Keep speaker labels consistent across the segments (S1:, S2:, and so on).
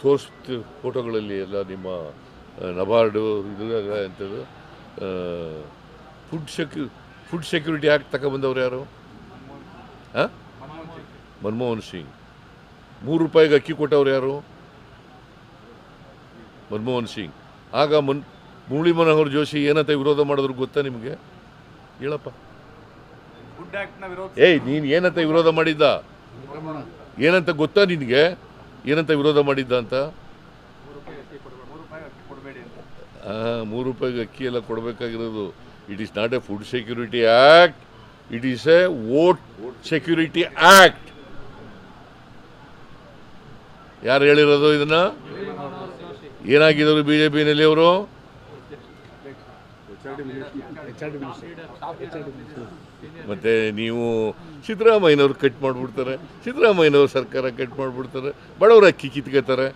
S1: ತೋರಿಸ್ತಿ ಫೋಟೋಗಳಲ್ಲಿ ಎಲ್ಲ ನಿಮ್ಮ ನಬಾರ್ಡು ಇದು ಎಂಥದ್ದು ಫುಡ್ ಸೆಕ್ಯೂರಿಟಿ ಆ್ಯಕ್ಟ್ ತಗೊಬಂದವ್ರು ಯಾರು? ಹಾಂ, ಮನಮೋಹನ್ ಸಿಂಗ್. ₹3 ಅಕ್ಕಿ ಕೊಟ್ಟವ್ರು ಯಾರು? ಮನಮೋಹನ್ ಸಿಂಗ್. ಆಗ ಮುರಳಿ ಮನೋಹರ್ ಜೋಶಿ ಏನಂತ ವಿರೋಧ ಮಾಡಿದ್ರು ಗೊತ್ತಾ ನಿಮಗೆ? ಹೇಳಪ್ಪ. ನೀನು ಏನಂತ ವಿರೋಧ ಮಾಡಿದ್ದ? ಏನಂತ ಗೊತ್ತಾ ನಿನಗೆ? ಏನಂತ ವಿರೋಧ ಮಾಡಿದ್ದ ಅಂತ? ₹3 ಅಕ್ಕಿ ಎಲ್ಲ ಕೊಡಬೇಕಾಗಿರೋದು. It is not a food security act, it is a vote security act. ಯಾರು ಹೇಳಿರೋದು ಇದನ್ನ? ಏನಾಗಿದ್ರು ಬಿಜೆಪಿನಲ್ಲಿ ಅವರು? ಮತ್ತೆ ನೀವು ಸಿದ್ದರಾಮಯ್ಯನವ್ರು ಕಟ್ ಮಾಡಿಬಿಡ್ತಾರೆ, ಸಿದ್ದರಾಮಯ್ಯನವ್ರ ಸರ್ಕಾರ ಕಟ್ ಮಾಡಿಬಿಡ್ತಾರೆ, ಬಡವರ ಅಕ್ಕಿ ಕಿತ್ಕೋತಾರೆ.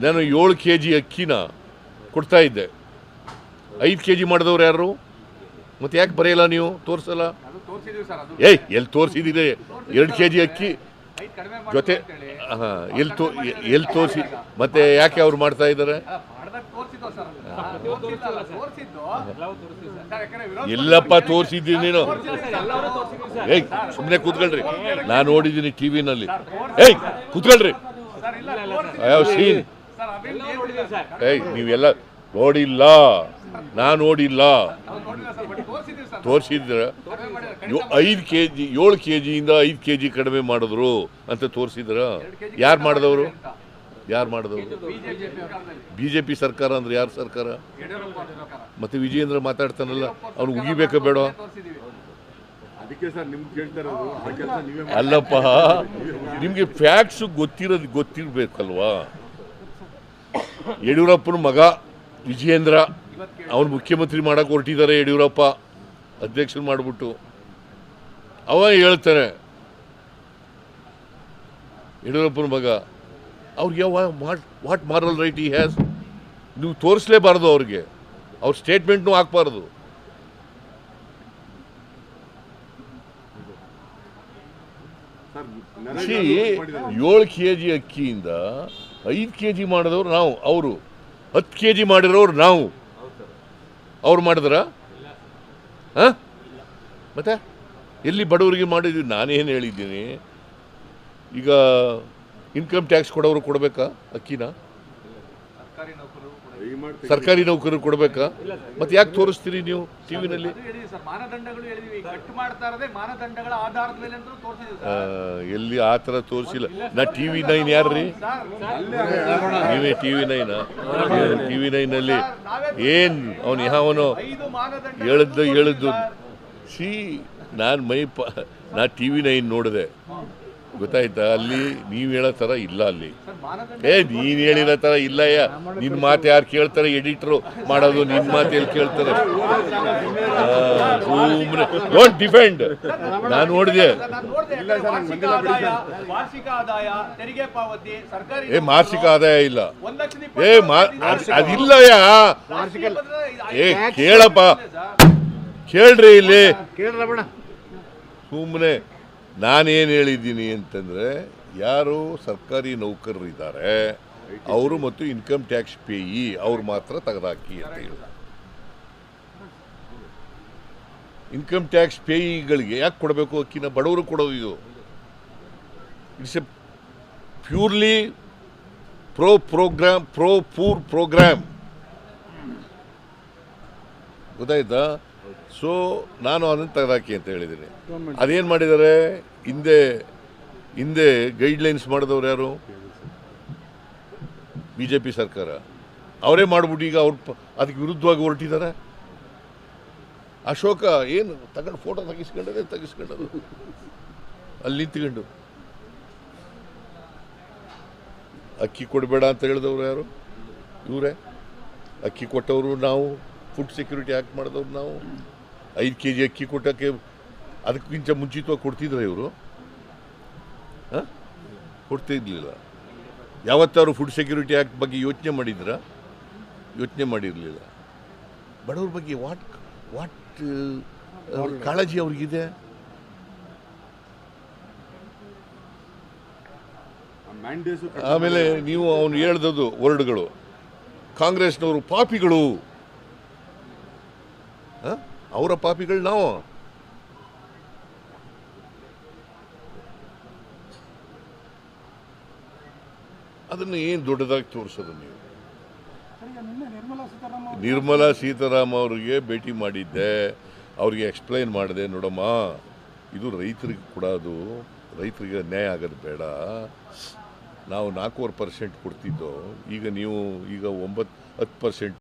S1: ನಾನು 7 kg ಅಕ್ಕಿನ ಕೊಡ್ತಾ ಇದ್ದೆ, 5 kg ಮಾಡಿದವ್ರು ಯಾರು? ಮತ್ತೆ ಯಾಕೆ ಬರೆಯಲ್ಲ ನೀವು? ತೋರಿಸಲ್ಲ? ಎಲ್ಲಿ ತೋರಿಸಿದ್ದೀರಿ? 2 kg ಅಕ್ಕಿ ಜೊತೆ ಎಲ್ಲಿ ತೋರಿಸಿ? ಮತ್ತೆ ಯಾಕೆ ಅವ್ರು ಮಾಡ್ತಾ ಇದ್ದಾರೆ? ಎಲ್ಲಪ್ಪ ತೋರಿಸಿದ್ದೀನಿ ನೀನು? ಸುಮ್ಮನೆ ಕೂತ್ಕೊಳ್ರಿ, ನಾನು ನೋಡಿದ್ದೀನಿ ಟಿವಿನಲ್ಲಿ. ಕೂತ್ಕೊಳ್ರಿ. ಸೀನ್ ನೀವೆಲ್ಲ ನೋಡಿಲ್ಲ, ನಾನು ನೋಡಿಲ್ಲ. ತೋರಿಸಿದ್ರ 5 kg 7 kgಯಿಂದ 5 kg ಕಡಿಮೆ ಮಾಡಿದ್ರು ಅಂತ ತೋರಿಸಿದ್ರ? ಯಾರು ಮಾಡಿದವರು? ಬಿಜೆಪಿ ಸರ್ಕಾರ ಅಂದ್ರೆ ಯಾರು ಸರ್ಕಾರ? ಮತ್ತೆ ವಿಜಯೇಂದ್ರ ಮಾತಾಡ್ತಾನಲ್ಲ, ಅವ್ನು ಉಗಿಬೇಕ ಬೇಡ? ಅಲ್ಲಪ್ಪ, ನಿಮ್ಗೆ ಫ್ಯಾಕ್ಟ್ಸ್ ಗೊತ್ತಿರ್ಬೇಕಲ್ವಾ? ಯಡಿಯೂರಪ್ಪನ ಮಗ ವಿಜಯೇಂದ್ರ, ಅವನು ಮುಖ್ಯಮಂತ್ರಿ ಮಾಡಕ್ಕೆ ಹೊರಟಿದ್ದಾರೆ. ಯಡಿಯೂರಪ್ಪ ಅಧ್ಯಕ್ಷರು ಮಾಡಿಬಿಟ್ಟು ಅವ ಹೇಳ್ತಾನೆ, ಯಡಿಯೂರಪ್ಪನ ಮಗ, ಅವ್ರಿಗೆ ವಾಟ್ ಮಾರಲ್ ರೈಟ್ ಈ ಹ್ಯಾಸ್? ನೀವು ತೋರಿಸಲೇಬಾರ್ದು ಅವ್ರಿಗೆ, ಅವ್ರ ಸ್ಟೇಟ್ಮೆಂಟ್ನೂ ಹಾಕ್ಬಾರ್ದು. ಸಿ 7 kg ಅಕ್ಕಿಯಿಂದ 5 kg ಮಾಡಿದವ್ರು ನಾವು, ಅವರು 10 kg ಮಾಡಿರೋರು ನಾವು. ಅವ್ರು ಮಾಡಿದ್ರ? ಹಾಂ, ಮತ್ತೆ ಎಲ್ಲಿ ಬಡವರಿಗೆ ಮಾಡಿದ್ವಿ? ನಾನೇನು ಹೇಳಿದ್ದೀನಿ? ಈಗ ಇನ್ಕಮ್ ಟ್ಯಾಕ್ಸ್ ಕೊಡೋರು ಕೊಡಬೇಕಾ ಅಕ್ಕಿನ? ಸರ್ಕಾರಿ ನೌಕರರು ಕೊಡಬೇಕಾ? ಮತ್ತೆ ಯಾಕೆ ತೋರಿಸ್ತೀರಿ ನೀವು ಟಿವಿನಲ್ಲಿ? ಎಲ್ಲಿ ಆ ಥರ ತೋರಿಸಿಲ್ಲ. ನಾ TV9 ಯಾರ್ರೀ? ನೀವೇ TV9? TV9ನಲ್ಲಿ ಏನು ಅವನು ಯಾವನು ಹೇಳಿದ್ದು? ನಾ TV9 ನೋಡಿದೆ, ಗೊತ್ತಾಯ್ತಾ? ಅಲ್ಲಿ ನೀವು ಹೇಳೋ ಥರ ಇಲ್ಲ. ಅಲ್ಲಿ ನೀನು ಹೇಳಿರೋ ಥರ ಇಲ್ಲ. ನಿನ್ನ ಮಾತು ಯಾರು ಕೇಳ್ತಾರೆ? ಎಡಿಟ್ರು ಮಾಡೋದು ನಿನ್ನ ಮಾತು ಎಲ್ಲಿ ಕೇಳ್ತಾರೆ? ಸುಮ್ಮನೆ ಡೋಂಟ್ ಡಿಫೆಂಡ್. ನಾನು ನೋಡಿದೆ. ಮಾಸಿಕ ಆದಾಯ ಇಲ್ಲ. ಅದಿಲ್ಲಯ್ಯ. ಕೇಳಪ್ಪ, ಕೇಳ್ರಿ ಇಲ್ಲಿ. ಸುಮ್ಮನೆ ನಾನೇನು ಹೇಳಿದ್ದೀನಿ ಅಂತಂದರೆ, ಯಾರು ಸರ್ಕಾರಿ ನೌಕರರಿದ್ದಾರೆ ಅವರು ಮತ್ತು ಇನ್ಕಮ್ ಟ್ಯಾಕ್ಸ್ ಪೇಯಿ ಅವ್ರು ಮಾತ್ರ ತೆಗೆದಾಕಿ ಅಂತ ಹೇಳಿ. ಇನ್ಕಮ್ ಟ್ಯಾಕ್ಸ್ ಪೇಯಿಗಳಿಗೆ ಯಾಕೆ ಕೊಡಬೇಕು ಅಕ್ಕಿನ? ಬಡವರು ಕೊಡೋದು ಇದು. It's a purely pro poor program, ಗೊತ್ತಾಯ್ತಾ? ಸೊ ನಾನು ಅದನ್ನು ತೆಗೆದಾಕಿ ಅಂತ ಹೇಳಿದ್ದೀನಿ. ಅದೇನು ಮಾಡಿದ್ದಾರೆ? ಹಿಂದೆ ಗೈಡ್ಲೈನ್ಸ್ ಮಾಡಿದವ್ರು ಯಾರು? ಬಿಜೆಪಿ ಸರ್ಕಾರ. ಅವರೇ ಮಾಡಿಬಿಟ್ಟು ಈಗ ಅದಕ್ಕೆ ವಿರುದ್ಧವಾಗಿ ಹೊರಟಿದ್ದಾರೆ. ಅಶೋಕ ಏನು ತಗೊಂಡು ಫೋಟೋ ತೆಗಿಸ್ಕೊಂಡದು ಅಲ್ಲಿ ನಿಂತ್ಕೊಂಡು. ಅಕ್ಕಿ ಕೊಡಬೇಡ ಅಂತ ಹೇಳಿದವರು ಯಾರು? ಇವರೇ. ಅಕ್ಕಿ ಕೊಟ್ಟವರು ನಾವು, ಫುಡ್ ಸೆಕ್ಯೂರಿಟಿ ಆ್ಯಕ್ಟ್ ಮಾಡಿದವ್ರು ನಾವು. 5 kg ಅಕ್ಕಿ ಕೊಟ್ಟಕ್ಕೆ ಅದಕ್ಕಿಂತ ಮುಂಚಿತವಾಗಿ ಕೊಡ್ತಿದ್ರೆ ಇವರು? ಕೊಡ್ತಿರ್ಲಿಲ್ಲ. ಯಾವತ್ತಾರು ಫುಡ್ ಸೆಕ್ಯೂರಿಟಿ ಆ್ಯಕ್ಟ್ ಬಗ್ಗೆ ಯೋಚನೆ ಮಾಡಿದ್ರಾ? ಯೋಚನೆ ಮಾಡಿರಲಿಲ್ಲ. ಬಡವ್ರ ಬಗ್ಗೆ ವಾಟ್ ಕಾಳಜಿ ಅವ್ರಿಗಿದೆ? ಆಮೇಲೆ ನೀವು ಅವನು ಹೇಳ್ದದ್ದು ವರ್ಡ್ಗಳು, ಕಾಂಗ್ರೆಸ್ನವರು ಪಾಪಿಗಳು, ಅವರ ಪಾಪಿಗಳು ನಾವು. ಅದನ್ನು ಏನು ದೊಡ್ಡದಾಗಿ ತೋರಿಸೋದು ನೀವು? ನಿರ್ಮಲಾ ಸೀತಾರಾಮನ್ ಅವರಿಗೆ ಭೇಟಿ ಮಾಡಿದ್ದೆ, ಅವ್ರಿಗೆ ಎಕ್ಸ್ಪ್ಲೈನ್ ಮಾಡಿದೆ, ನೋಡಮ್ಮ ಇದು ರೈತರಿಗೆ ಕೊಡೋದು, ರೈತರಿಗೆ ನ್ಯಾಯ ಆಗೋದು ಬೇಡ, ನಾವು 4% ಕೊಡ್ತಿದ್ದೋ, ಈಗ ನೀವು 9-10%